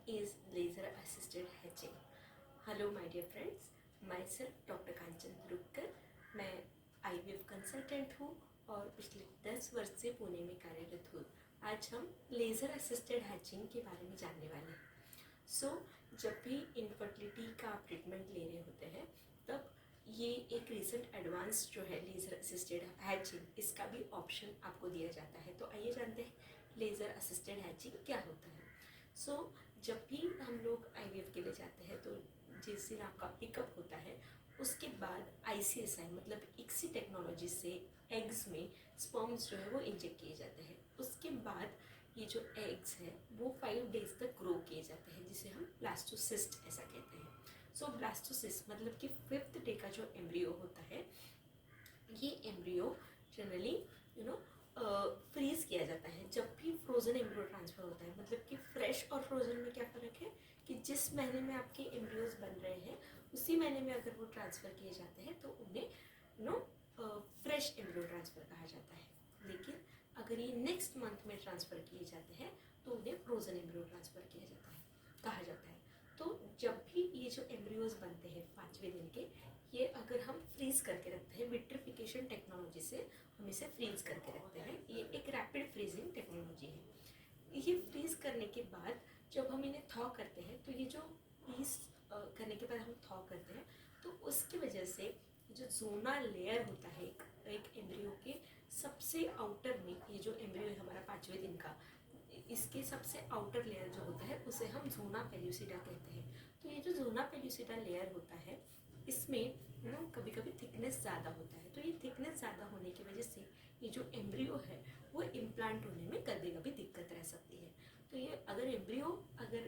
is laser assisted hatching. Hello my dear friends, myself doctor Kanchan Rukkar. मैं IVF consultant हूँ और पिछले 10 वर्ष से पुणे में कार्यरत हूँ। आज हम लेज़र असिस्टेड हैचिंग के बारे में जानने वाले हैं। जब भी इनफर्टिलिटी का आप ट्रीटमेंट ले रहे होते हैं तब ये एक रिसेंट एडवांस जो है लेज़र असिस्टेड हैचिंग, इसका भी ऑप्शन आपको दिया जाता है। तो आइए जानते हैं लेज़र असिस्टेड हैचिंग क्या होता है। जब भी हम लोग IVF के लिए जाते हैं तो जिस दिन आपका पिकअप होता है उसके बाद ICSI मतलब इक्सी टेक्नोलॉजी से एग्स में स्पर्म्स जो है वो इंजेक्ट किए जाते हैं। उसके बाद ये जो एग्स हैं वो 5 डेज तक ग्रो किए जाते हैं, जिसे हम ब्लास्टोसिस्ट ऐसा कहते हैं। ब्लास्टोसिस्ट मतलब कि 5th डे का जो एम्ब्रियो होता है, ये एम्ब्रियो जनरली फ्रीज किया जाता है। जब भी फ्रोज़न एम्ब्रियो ट्रांसफ़र होता है, मतलब कि फ्रेश और फ्रोज़न में क्या फ़र्क है कि जिस महीने में आपके एम्ब्रियोज बन रहे हैं उसी महीने में अगर वो ट्रांसफ़र किए जाते हैं तो उन्हें फ्रेश एम्ब्रियो ट्रांसफ़र कहा जाता है। लेकिन अगर ये नेक्स्ट मंथ में ट्रांसफ़र किए जाते हैं तो उन्हें फ्रोज़न एम्ब्रियो ट्रांसफ़र किया जाता है कहा जाता है। तो जब भी ये जो एम्ब्रियोज बनते हैं 5वें दिन के, ये अगर हम फ्रीज करके रखते हैं विट्रिफिकेशन टेक्नोलॉजी से, हम इसे फ्रीज करके रखते हैं। ये एक रैपिड फ्रीजिंग टेक्नोलॉजी है। ये फ्रीज करने के बाद जब हम इन्हें थॉ करते हैं तो ये जो फ्रीज करने के बाद हम थॉ करते हैं तो उसकी वजह से जो जोना लेयर होता है एक एम्ब्रियो के सबसे आउटर में, ये जो एम्ब्रियो है हमारा 5वें दिन का, इसके सबसे आउटर लेयर जो होता है उसे हम जोना पेल्यूसिडा कहते हैं। तो ये जो जोना पेल्यूसिडा लेयर होता है इसमें कभी कभी थिकनेस ज़्यादा होता है। तो ये थिकनेस ज़्यादा होने की वजह से ये जो एम्ब्रियो है वो इम्प्लांट होने में कभी कभी दिक्कत रह सकती है। तो ये अगर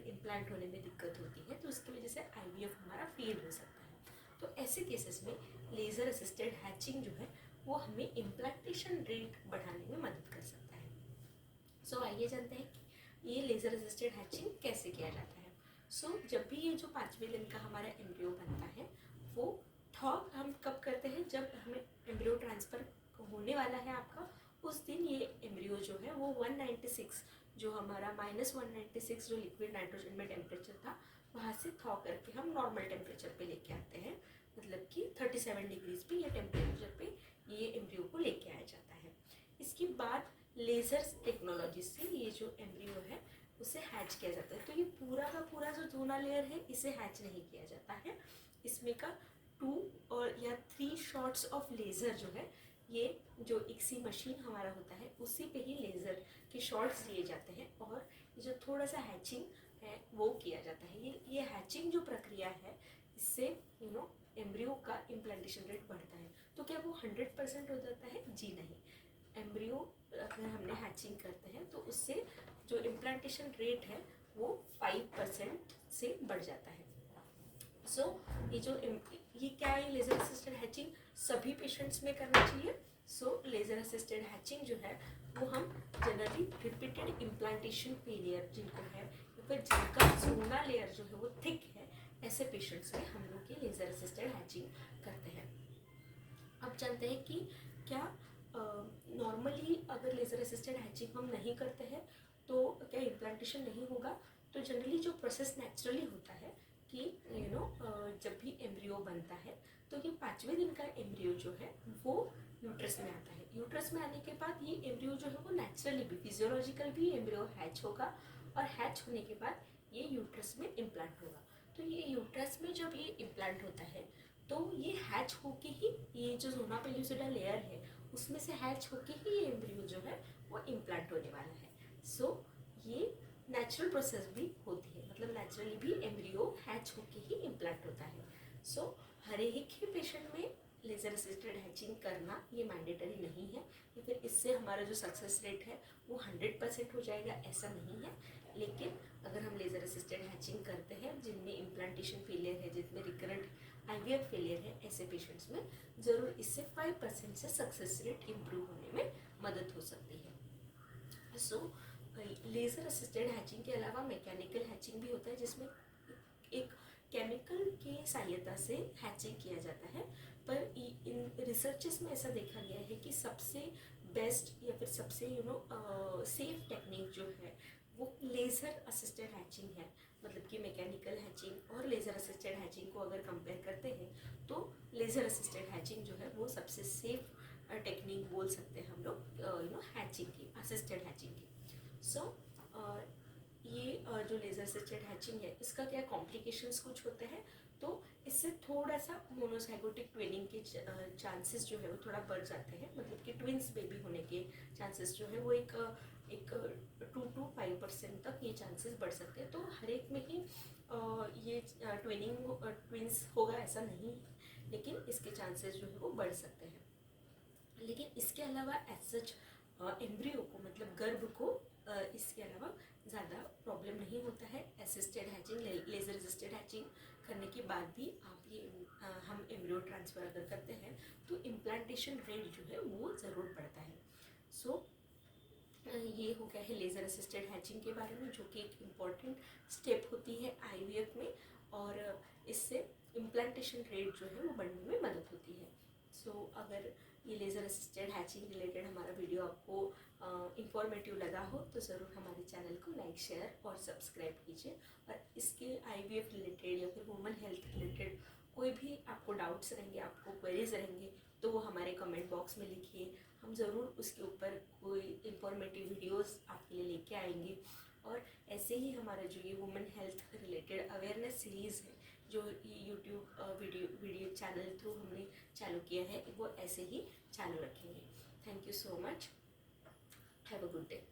इम्प्लांट होने में दिक्कत होती है तो उसकी वजह से IVF हमारा फेल हो सकता है। तो ऐसे केसेस में लेज़र असिस्टेड हैचिंग जो है वो हमें इम्प्लांटेशन रेट बढ़ाने में मदद कर सकता है। आइए जानते हैं कि ये लेज़र असिस्टेड हैचिंग कैसे किया जाता है। जब भी ये जो 5वें दिन का हमारा एम्ब्रियो बनता है वो थॉ हम कब करते हैं, जब हमें एम्ब्रियो ट्रांसफ़र होने वाला है आपका, उस दिन ये एम्ब्रियो जो है वो 196 जो हमारा -196 जो लिक्विड नाइट्रोजन में टेम्परेचर था वहाँ से थॉ करके हम नॉर्मल टेम्परेचर पे लेके आते हैं। मतलब कि 37 डिग्रीज पे ये टेम्परेचर पे ये एम्ब्रियो को लेके आया जाता है। इसके बाद लेज़र टेक्नोलॉजी से ये जो एम्ब्रियो है उसे हैच किया जाता है। तो ये पूरा का पूरा जो जोना लेयर है इसे हैच नहीं किया जाता है। इसमें का 2 और या 3 शॉट्स ऑफ लेज़र जो है, ये जो इक्सी मशीन हमारा होता है उसी पे ही लेज़र के शॉट्स लिए जाते हैं और ये जो थोड़ा सा हैचिंग है वो किया जाता है। ये हैचिंग जो प्रक्रिया है इससे एम्ब्रियो का इम्प्लांटेशन रेट बढ़ता है। तो क्या वो 100% हो जाता है? जी नहीं। एम्ब्रियो अगर हमने हैचिंग करते हैं तो उससे जो इम्प्लांटेशन रेट है वो 5% से बढ़ जाता है। ये क्या है, लेज़र असिस्टेड हैचिंग सभी पेशेंट्स में करना चाहिए। लेज़र असिस्टेड हैचिंग जो है वो हम जनरली रिपीटेड इम्प्लांटेशन फेलियर जिनको है या फिर जिनका जोना लेयर जो है वो थिक है, ऐसे पेशेंट्स में हम लोग ये लेज़र असिस्टेड हैचिंग करते हैं। अब जानते हैं कि क्या नॉर्मली अगर लेज़र असिस्टेड हैचिंग हम नहीं करते हैं तो क्या इम्प्लांटेशन नहीं होगा। तो जनरली जो प्रोसेस नेचुरली होता है कि जब भी एम्ब्रियो बनता है तो ये 5वें दिन का एम्ब्रियो जो है वो यूट्रस में आता है। यूट्रस में आने के बाद ये एम्ब्रियो जो है वो नेचुरली भी, फिजियोलॉजिकल भी एम्ब्रियो हैच होगा और हैच होने के बाद ये यूट्रस में इम्प्लांट होगा। तो ये यूट्रस में जब ये इम्प्लांट होता है तो ये हैच होके ही ये जो जोना पेल्यूसिडा लेयर है उसमें से हैच होके ही ये एम्ब्रियो जो है वो इम्प्लांट होने वाला है। ये नेचुरल प्रोसेस भी होती है, मतलब नेचुरली भी एम्ब्रियो हैच होके ही इम्प्लांट होता है। हर एक ही पेशेंट में लेज़र असिस्टेड हैचिंग करना ये मैंडेटरी नहीं है या फिर इससे हमारा जो सक्सेस रेट है वो 100% हो जाएगा, ऐसा नहीं है। लेकिन अगर हम लेज़र असिस्टेड हैचिंग करते हैं जिनमें इम्प्लांटेशन फेलियर है, जिनमें रिकरेंट IVF फेलियर है, ऐसे पेशेंट्स में ज़रूर इससे 5% से सक्सेस रेट इम्प्रूव होने में मदद हो सकती है। लेज़र असिस्टेड हैचिंग के अलावा मैकेनिकल हैचिंग भी होता है जिसमें एक केमिकल के सहायता से हैचिंग किया जाता है। पर इन रिसर्चेस में ऐसा देखा गया है कि सबसे बेस्ट या फिर सबसे सेफ टेक्निक जो है वो लेज़र असिस्टेड हैचिंग है। मतलब कि मैकेनिकल हैचिंग और लेज़र असिस्टेड हैचिंग को अगर कंपेयर करते हैं तो लेज़र असिस्टेड हैचिंग जो है वो सबसे सेफ टेक्निक बोल सकते हैं हम लोग हैचिंग की, असिस्टेड हैचिंग की। सो ये जो लेज़र असिस्टेड हैचिंग है इसका क्या कॉम्प्लिकेशंस कुछ होते हैं, तो इससे थोड़ा सा मोनोजाइगोटिक ट्विनिंग के चांसेस जो है वो थोड़ा बढ़ जाते हैं, मतलब कि ट्विंस बेबी होने के चांसेस जो है वो एक 2 to 5% तक ये चांसेस बढ़ सकते हैं। तो हर एक में ही ये ट्विंस होगा ऐसा नहीं है, लेकिन इसके चांसेस जो है वो बढ़ सकते हैं। लेकिन इसके अलावा एज सच एम्ब्रियो को, मतलब गर्भ को इसके अलावा ज़्यादा प्रॉब्लम नहीं होता है। Assisted hatching, laser assisted hatching करने के बाद भी आप ये हम एम्ब्रियो ट्रांसफ़र अगर करते हैं तो इम्प्लांटेशन रेट जो है वो ज़रूर बढ़ता है। सो ये हो गया है लेज़र असिस्टेड हैचिंग के बारे में, जो कि एक इम्पॉर्टेंट स्टेप होती है IVF में, और इससे इम्प्लांटेशन रेट जो है वो बढ़ने में मदद होती है। सो अगर ये लेज़र असिस्टेड हैचिंग रिलेटेड हमारा वीडियो आपको इंफॉर्मेटिव लगा हो तो ज़रूर हमारे चैनल को लाइक, शेयर और सब्सक्राइब कीजिए। और इसके IVF रिलेटेड या फिर वुमन हेल्थ रिलेटेड कोई भी आपको डाउट्स रहेंगे, आपको क्वेरीज रहेंगे, तो वो हमारे कमेंट बॉक्स में लिखिए। हम ज़रूर उसके ऊपर कोई इंफॉर्मेटिव वीडियोस आपके लिए लेके आएंगे। और ऐसे ही हमारा जो ये women health related awareness series है, जो ये यूट्यूब वीडियो चैनल थ्रू हमने चालू किया है, वो ऐसे ही चालू रखेंगे। Thank you so much. Have a good day.